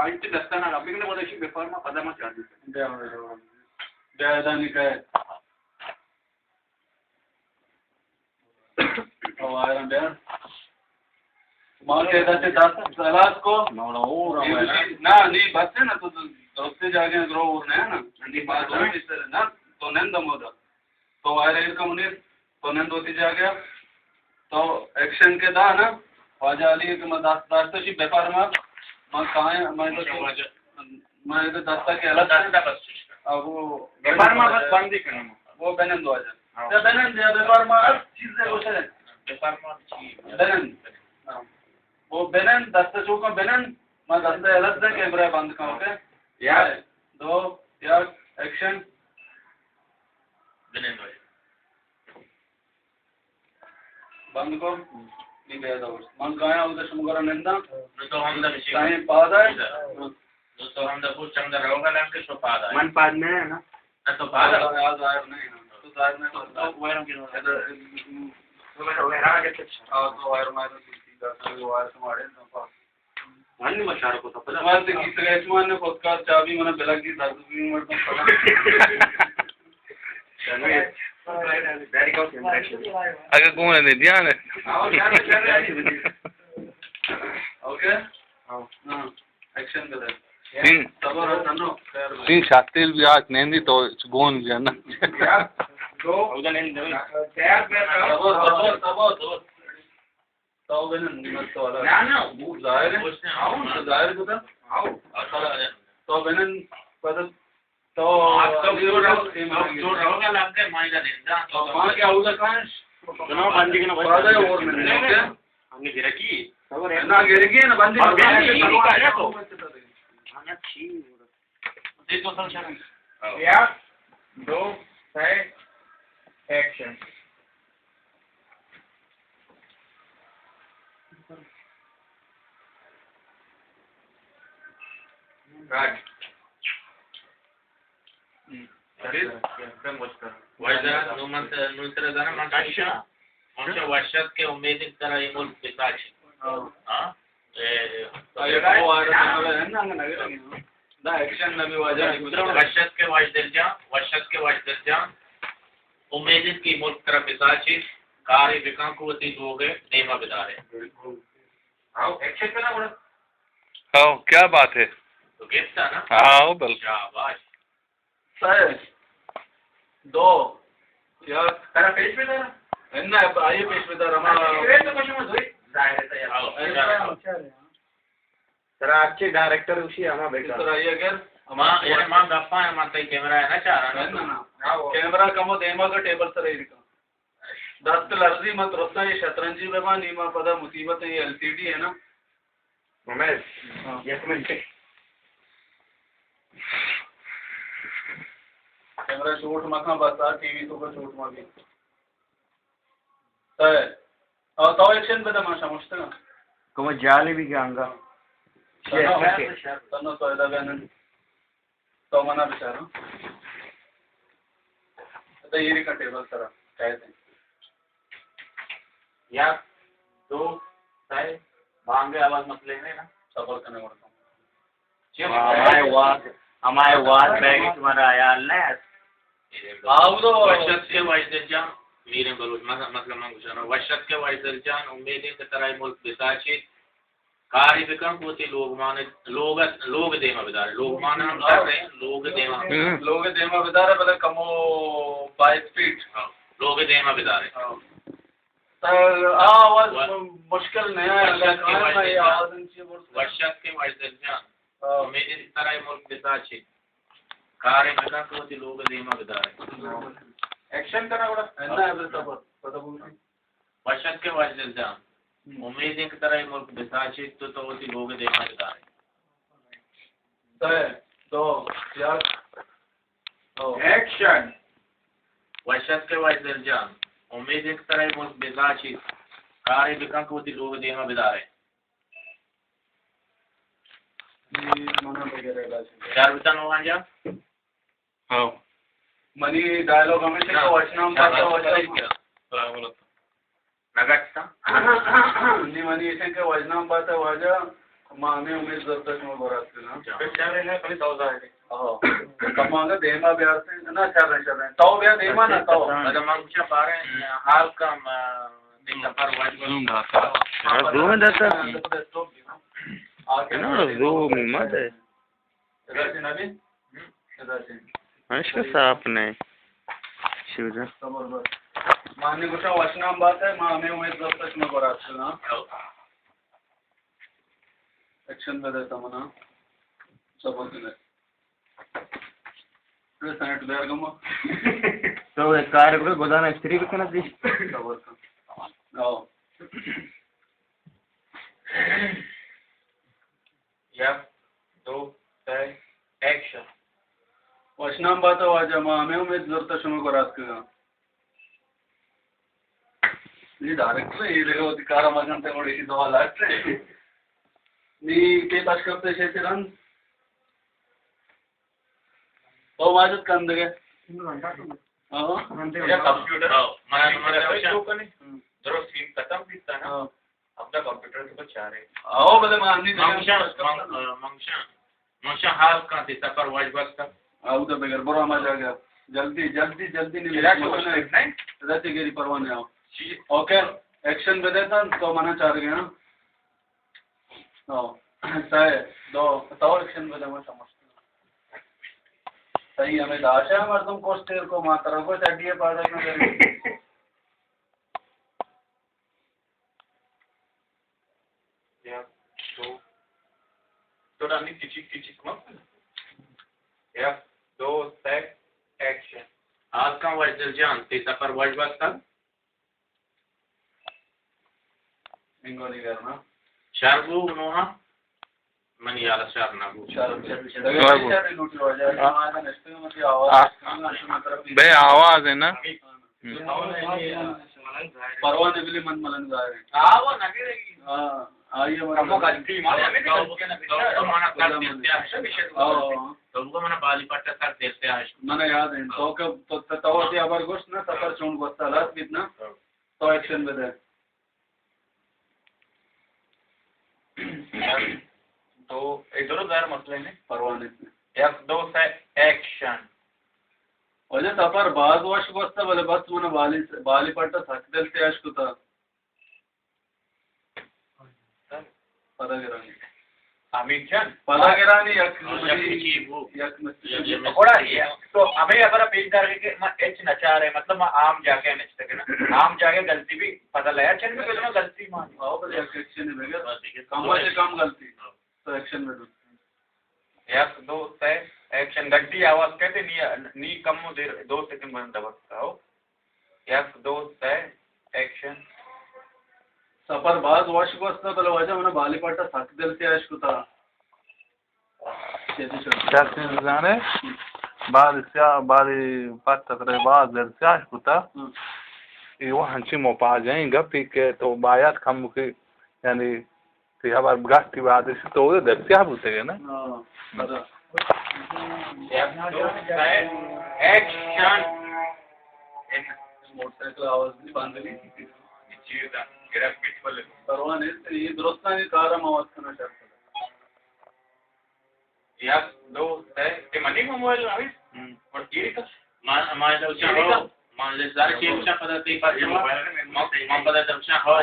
Antes de estar na bigna wala shi befarma padama chadu. Da dani kai. Oh, iron there. मान के इधर से 10 सलाद को ना नहीं बस है ना तो दोस्ते जाके ग्रो होना है ना नहीं बात है इस तरह ना तो नंद मोदा तो आयर का मुनीर तो नंद होती जा गया तो एक्शन के दा ना वाजाली के मैं दास्ता शी व्यापार में मैं कहाँ है मैं तो दास्ता के अलग दास्ता बस अब वो व्यापार में बस बंद ही करना वो बेनन दो आजा या बेनन या व्यापार में हर चीज़ है वो से व्यापार में चीज़ बेनन वो बेनन दस्ता चौका बेनन मैं दस्ता अलग से कैमरा बंद का ओके यार 2 यार एक्शन बेनन बंद को नहीं गया था मन कहाँ उधर शुमगरा निंदा तो हम द विषय कहीं पादा है तो हम द कुछ चंद्र रोगा लग के सो पादा मन पाद में है ना तो पादा आज आया नहीं तो जाहिर में तो वायरम के तो वायरा के तो वायर में वो वायर समारे मन मशार को तो पता हमारे से गीत गए इसमान ने खुद का चाबी मना बिलक दी दर्द भी मर तो अगर कौन है ध्यान है ओके हाँ एक्शन कर सिंह तबर है तन्नो सिंह शातिर भी आज नहीं तो गोन भी है ना दो उधर नहीं तबर तो बेनन मत तो वाला ना वो जाहिर है आओ जाहिर को तो आओ तो बेनन पता तो आप तो जो रहोगा लग के मायगा देता तो वहाँ क्या होगा कांश सुनो बंदी के ना पता है और मैंने ओके हमने गिरकी ना गिरेगी ना बंदी आना छी दे तो संचालन या 2 3 एक्शन Right. वर्षात के उम्मीद तरह ये मुल्क पिता एक्शन नबी वाजा वर्षात के वाजदरजा उम्मीद की मुल्क तरह पिता कार्य विकांकुवती लोगे नेमा बिदारे एक्शन करना पड़ा हाँ क्या बात है तो गिफ्ट था ना हाँ बिल्कुल शाबाश सर 2 यार तेरा पेज में था ना आइए पेश में था तो कुछ मत हुई जाहिर है तेरा अच्छे डायरेक्टर उसी हमारा बेटा तो आइए अगर मां यार मां गप्पा है मां तई कैमरा है ना चाह रहा ना कैमरा कमो देमा का टेबल सर इनका दस्त लर्जी मत रोस्ता ये शतरंजी में मां नीमा पदा मुसीबत है ये एलसीडी है ना रमेश एक मिनट कैमरा शूट मखा बसा टीवी तो का शूट में भी तय और तो एक्शन पे तमाशा मुश्किल ना como जाले भी गांगा तनो तो इधर गन तो मना बेचारा तो ये का टेबल सर कहते हैं या 2 3 भांगे आवाज मत लेने ना सफर करने पड़ता हमारे वाद बैग तुम्हारा आया ले आओ तो वर्षत के वाइजरजा वीरे बलूच मतलब मंगुशाना वर्षत के वाइजरजा उम्मीदें के तरह मुल्क बिताची कार्य विकम होती लोग देमा बिदारे लोग माना हम कर रहे हैं लोग देमा बिदारे पता कमो 22 फीट लोग देमा बिदारे आवाज मुश्किल नहीं है वर्षत के वाइजरजा उम्मीदें के तरह मुल्क बिताची कार्य विकम होती लोग देमा बिदारे एक्शन करना बड़ा है ना पता बोल वर्षत के वाइजरजा उम्मीदें की तरह मुल्क बिसाची तो होती लोग देखा बिदारे तय 2 यार एक्शन वर्षत के वाइजरजा उम्मीदें की तरह मुल्क बिसाची कार्य विकम होती लोग देखा बिदारे चार विचार होगा जा हाँ मनी डायलॉग हमेशा वचना बोलो नगट्टा नी मनी ऐसे के वजना बात है वाजा माने उमेश जर मग बरं असते ना विचारले कमी जाऊ जायचे हो कमांगा देमा ब्यार से ना चल तो ब्या देमा ना तो मतलब मंगशा पारे हाल का दिन सफर वाजिब रूम जाता आके ना रूम मत है इधर नबी इधर से इसका साफ नहीं शिवजा बरोबर माने कुठं वचनाम बात आहे माने उमेश जर मग बरं असते ना एक्शन मध्ये येतं म्हणा समजलं सांगत द्या ग मग तो एक कार को गोदाना स्त्री को ना दी हो या दो तीन एक्शन वचनाम बात वाजा मामे उमेश जर शमो बरं असते नी डायरेक्टली हे लेगो अधिकार मागंते कोडी दवा लागते नी ते पास करते शेती रन तो माझ्याच काम दे हो या कंप्यूटर मला तुम्हाला जरूर स्क्रीन खत्म दिसता ना अपना कंप्यूटर तो चाह रहे आओ भले माननी मंगशा हाल का दिन सफर वाजिब का आओ तो बगैर बुरा मजा आ गया जल्दी जल्दी जल्दी नहीं रहते गेरी परवाने आओ ओके एक्शन दे देता तो मना चाह रहे हैं हो सही दो तो एक्शन दे देना समझ सही हमें आशा है मर्दम को स्टेर को मात्रा को चाहिए पादा में या तो रानी किची मत या दो तीन एक्शन आज का वाजिब जान ते सफर वाजिब का इंगोली करना शारबू नोहा मन यार शारना बू बे आवाज है ना परवाने के लिए मन मलन जा रहे हैं आओ ना गिरेगी हाँ आइए हमको गलती माने हमें गलती ना तो माना कर देते हैं विषय तो उनको मना बाली पट्टा कर देते हैं मना याद है तो कब तो ते अबर गोष्ट ना सफर चोंड बसता लात कितना तो एक्शन में दे तो इधर उधर मसले ने परवाने एक दो से एक्शन वजह सफर बाज वर्ष बसता बोले बस मन बाली पट्टा थकदल से आश कुता पता गिरानी आमिर जान पता गिरानी थोड़ा ये तो हमें अगर पेज कर के मैं एच नचा रहे मतलब मैं आम जाके नचते के ना आम जाके गलती भी पता लगा चल में ना गलती मान आओ बोले एक्शन है बेगर कम से कम गलती तो एक्शन में दो एक दो से एक्शन गड्डी आवाज कहते नी कम देर 2 सेकंड में दबा हो एक दो से एक्शन सफर बाज वर्ष बसता बोले वजह मन बाली पट्टा थकदल से आश कुता जाने बाली पत्ता करे बाज दर से आशकुता ये वो हंची मोपा जाएंगे पीके तो बायात कम के यानी तो यहाँ बार गाती बात है तो वो दर से आप उतरे ना हां पता एक्शन मोटरसाइकिल आवाज भी बांध ली जीता ग्राफिक्स वाले परवाने ये दोस्तानी कारम आवाज करना चाहता या दो से ते मनी मोबाइल आवी और ये का मान ले सारे चीज पता ते मोबाइल में मान पता जब से हो